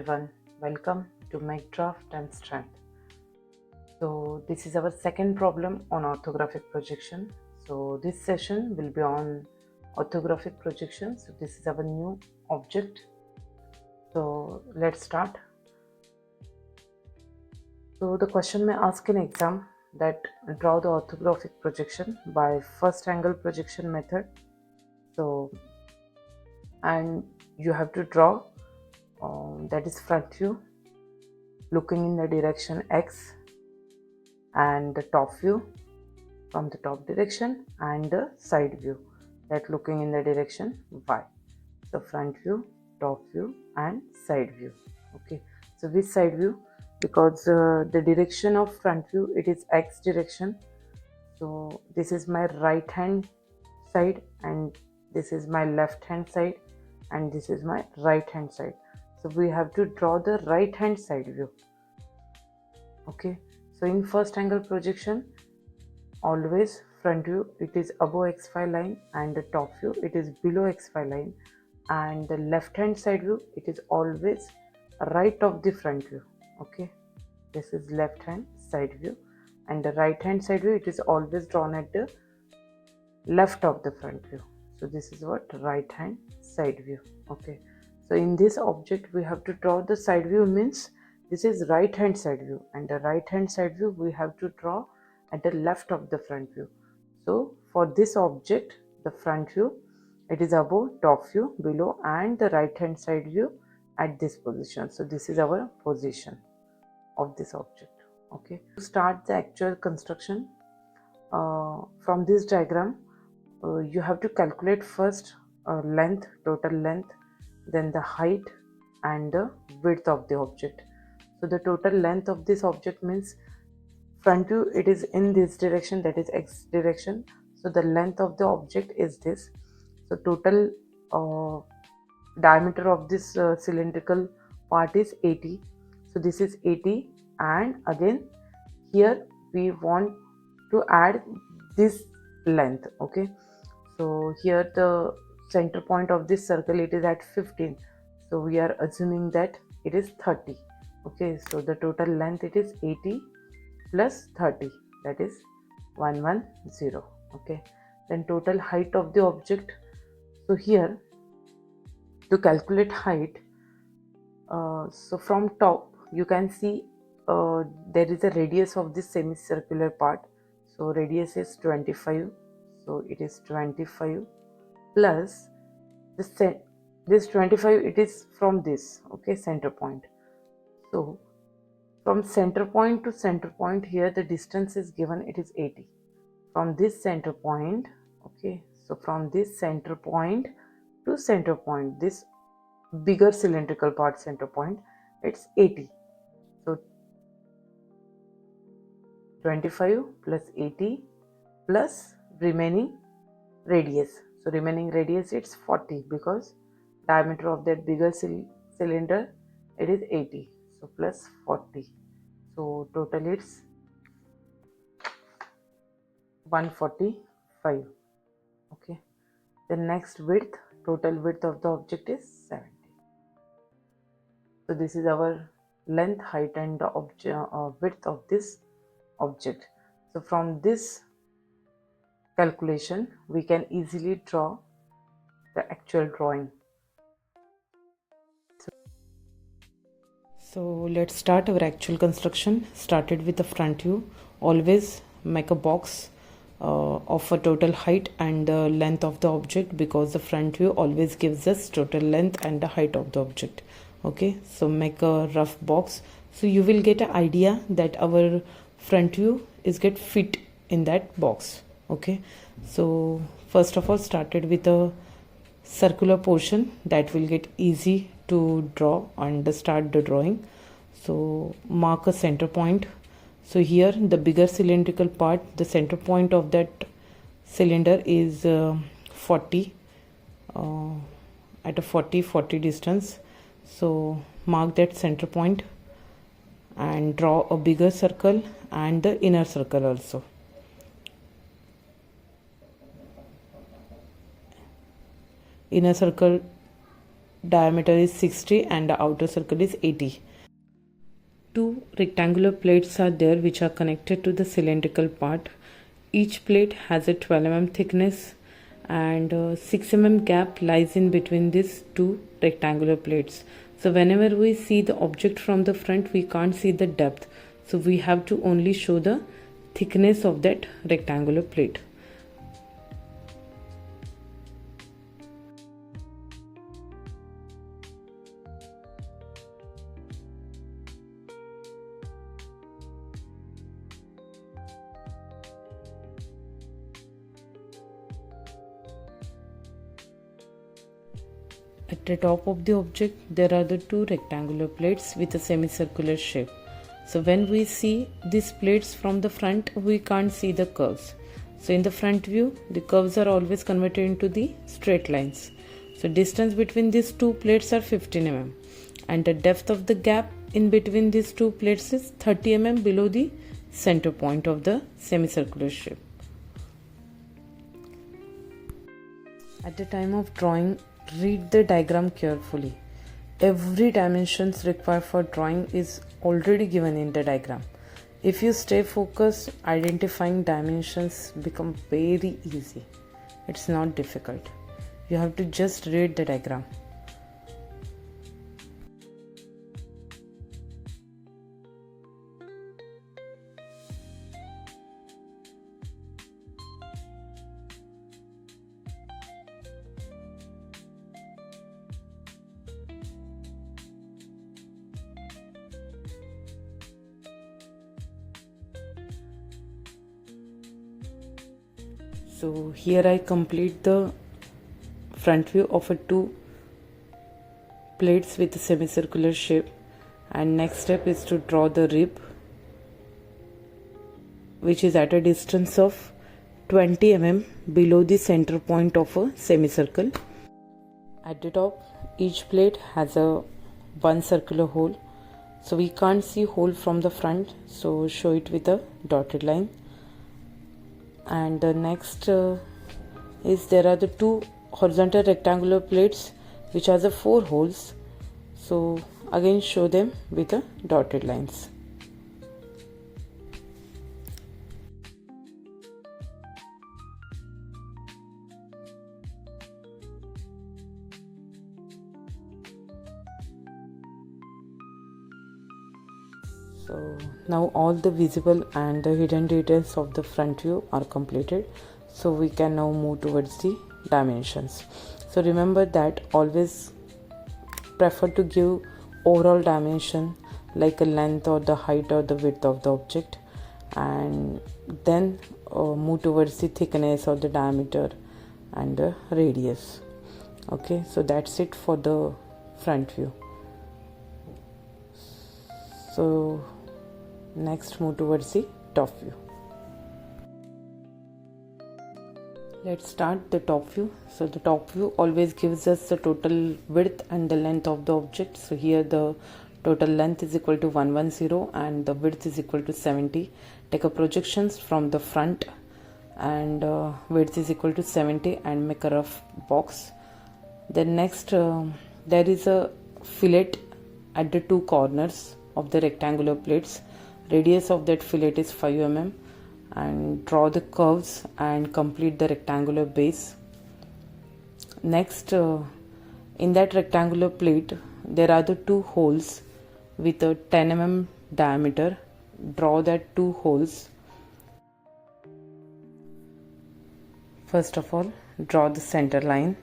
everyone, welcome to Make Draft and Strength. So this is our second problem on orthographic projection. So this session will be on orthographic projection. So this is our new object. So let's start. So the question may ask in exam that draw the orthographic projection by first angle projection method. So and you have to draw that is front view looking in the direction X, and the top view from the top direction, and the side view that looking in the direction Y. So front view, top view and side view. Okay, so which side view? Because the direction of front view, it is X direction. So this is my right hand side and this is my left hand side and this is my right hand side. So we have to draw the right hand side view. Okay, so in first angle projection, always front view it is above xy line and the top view it is below xy line, and the left hand side view it is always right of the front view. Okay, this is left hand side view, and the right hand side view it is always drawn at the left of the front view. So this is what right hand side view. Okay, so in this object we have to draw the side view, means this is right hand side view, and the right hand side view we have to draw at the left of the front view. So for this object, the front view it is above, top view below, and the right hand side view at this position. So this is our position of this object. Okay, to start the actual construction, from this diagram you have to calculate first length, total length, then the height and the width of the object. So the total length of this object means front view it is in this direction, that is X direction. So the length of the object is this. So total diameter of this cylindrical part is 80. So this is 80, and again here we want to add this length. Okay, so here the center point of this circle it is at 15, so we are assuming that it is 30. Okay, so the total length it is 80 plus 30, that is 110. Okay, then total height of the object. So here to calculate height, so from top you can see there is a radius of this semicircular part. So radius is 25, so it is 25 plus this 25 it is from this, okay, center point. So from center point to center point, here the distance is given, it is 80. From this center point, okay, so from this center point to center point, this bigger cylindrical part center point, it's 80. So 25 plus 80 plus remaining radius. So remaining radius it's 40, because diameter of that bigger cylinder it is 80. So plus 40. So total it's 145. Okay. The next width, total width of the object is 70. So this is our length, height and the width of this object. So from this calculation we can easily draw the actual drawing. So let's start our actual construction. Started with the front view. Always make a box of a total height and the length of the object, because the front view always gives us total length and the height of the object. Okay, so make a rough box, so you will get an idea that our front view is get fit in that box. Okay, so first of all started with a circular portion that will get easy to draw and start the drawing. So mark a center point. So here the bigger cylindrical part, the center point of that cylinder is 40, at a 40 distance. So mark that center point and draw a bigger circle and the inner circle also. Inner circle diameter is 60 and the outer circle is 80. Two rectangular plates are there which are connected to the cylindrical part. Each plate has a 12 mm thickness and 6 mm gap lies in between these two rectangular plates. So whenever we see the object from the front, we can't see the depth. So we have to only show the thickness of that rectangular plate. At the top of the object, there are the two rectangular plates with a semicircular shape. So when we see these plates from the front, we can't see the curves. So in the front view, the curves are always converted into the straight lines. So distance between these two plates are 15 mm and the depth of the gap in between these two plates is 30 mm below the center point of the semicircular shape. At the time of drawing, read the diagram carefully. Every dimensions required for drawing is already given in the diagram. If you stay focused, identifying dimensions become very easy. It's not difficult. You have to just read the diagram. So here I complete the front view of a two plates with a semicircular shape, and next step is to draw the rib, which is at a distance of 20 mm below the center point of a semicircle. At the top, each plate has a one circular hole, so we can't see hole from the front, so show it with a dotted line. And the next is there are the two horizontal rectangular plates which has the four holes, so again show them with the dotted lines. So now all the visible and the hidden details of the front view are completed. So we can now move towards the dimensions. So remember that always prefer to give overall dimension like a length or the height or the width of the object, and then move towards the thickness or the diameter and the radius. Okay, so that's it for the front view. So next move towards the top view. Let's start the top view. So the top view always gives us the total width and the length of the object. So here the total length is equal to 110 and the width is equal to 70. Take a projections from the front and width is equal to 70 and make a rough box. Then next there is a fillet at the two corners of the rectangular plates. Radius of that fillet is 5 mm, and draw the curves and complete the rectangular base. Next in that rectangular plate there are the two holes with a 10 mm diameter. Draw that two holes. First of all, draw the center line.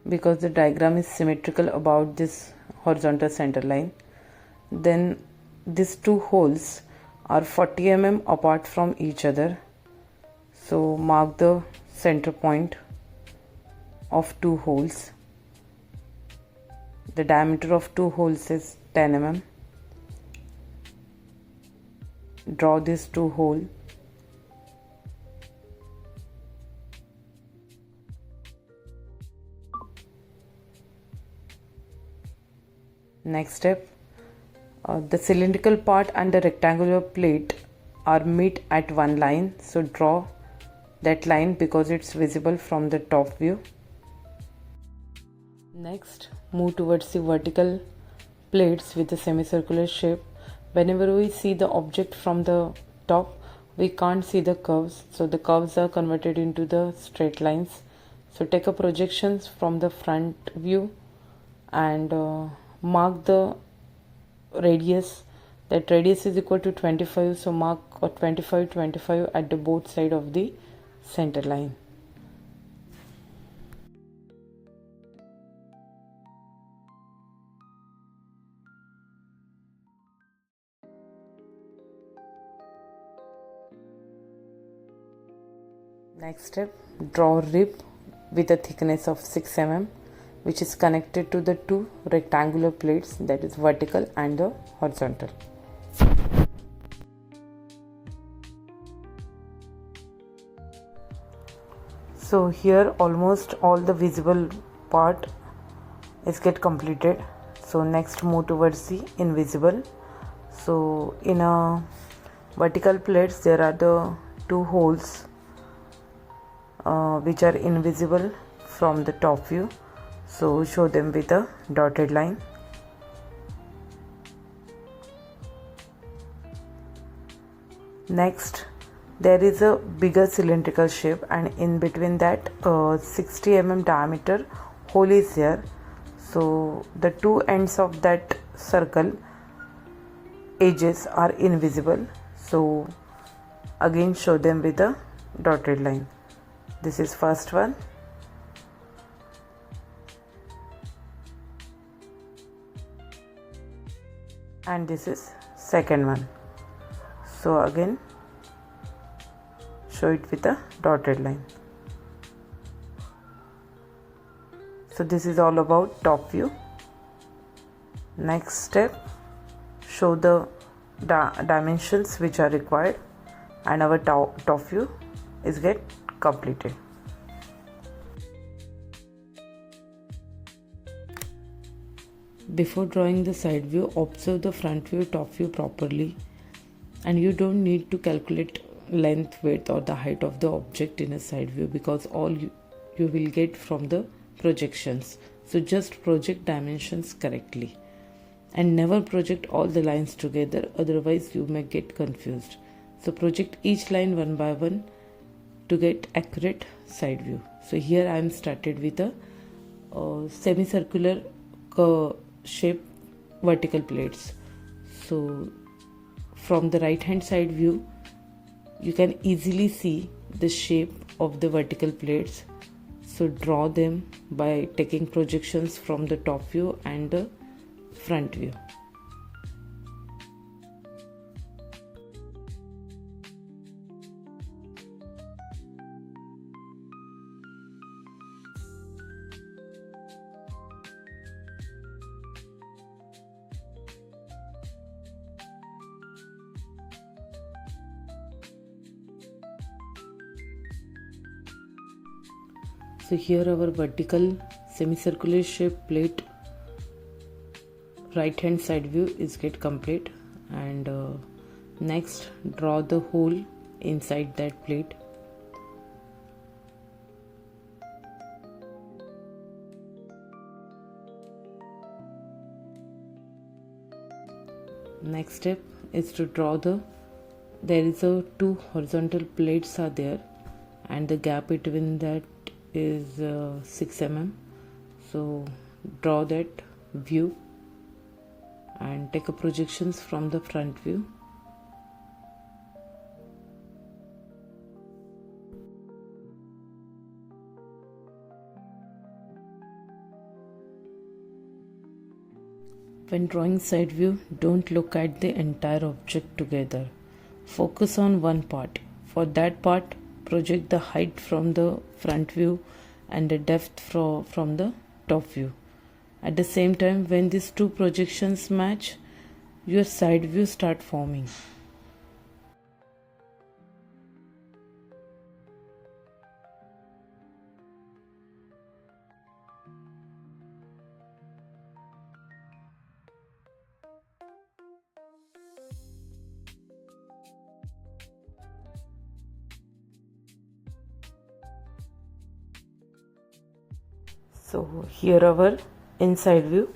Because the diagram is symmetrical about this horizontal center line, then these two holes are 40 mm apart from each other. So mark the center point of two holes. The diameter of two holes is 10 mm. Draw these two holes. Next step, the cylindrical part and the rectangular plate are meet at one line, so draw that line because it's visible from the top view. Next, move towards the vertical plates with a semicircular shape. Whenever we see the object from the top, we can't see the curves, so the curves are converted into the straight lines. So take a projections from the front view and mark the radius. That radius is equal to 25, so mark 25 at the both side of the center line. Next step, draw a rib with a thickness of 6 mm, which is connected to the two rectangular plates, that is vertical and the horizontal. So here almost all the visible part is get completed. So next move towards the invisible. So in a vertical plates there are the two holes which are invisible from the top view, so show them with a dotted line. Next, there is a bigger cylindrical shape, and in between that 60 mm diameter hole is there. So the two ends of that circle edges are invisible, so again show them with a dotted line. This is first one, and this is second one. So again show it with a dotted line. So this is all about top view. Next step, show the dimensions which are required, and our top view is get completed. Before drawing the side view, observe the front view, top view properly, and you don't need to calculate length, width or the height of the object in a side view, because all you will get from the projections. So just project dimensions correctly and never project all the lines together, otherwise you may get confused. So project each line one by one to get accurate side view. So here I am started with a semicircular shape vertical plates. So from the right hand side view you can easily see the shape of the vertical plates. So draw them by taking projections from the top view and the front view. So here our vertical semicircular shape plate right hand side view is get complete, and next draw the hole inside that plate. Next step is to draw there is a two horizontal plates are there, and the gap between that is 6 mm. So draw that view and take a projections from the front view. When drawing side view, don't look at the entire object together. Focus on one part. For that part, project the height from the front view and the depth from the top view. At the same time, when these two projections match, your side view start forming. So here our inside view,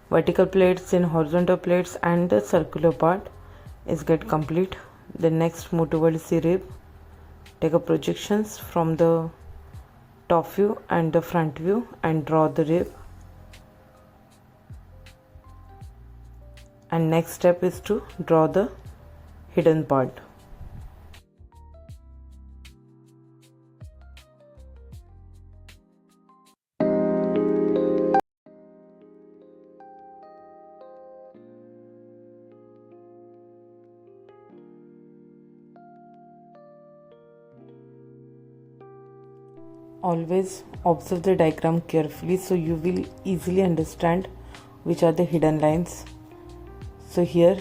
vertical plates, then horizontal plates, and the circular part is get complete. Then next move towards the rib. Take a projections from the top view and the front view and draw the rib. And next step is to draw the hidden part. Always observe the diagram carefully so you will easily understand which are the hidden lines. So here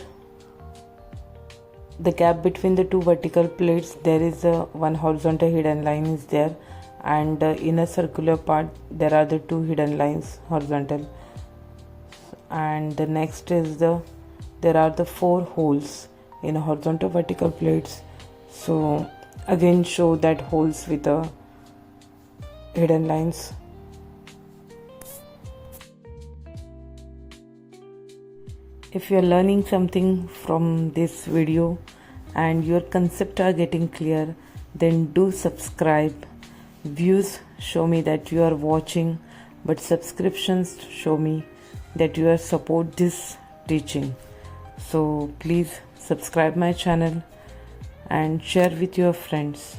the gap between the two vertical plates, there is a one horizontal hidden line is there, and in a circular part there are the two hidden lines horizontal. And the next is there are the 4 holes in a horizontal vertical plates. So again show that holes with a hidden lines. If you are learning something from this video and your concepts are getting clear, then do subscribe. Views show me that you are watching, but subscriptions show me that you are support this teaching. So please subscribe my channel and share with your friends.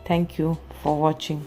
Thank you for watching.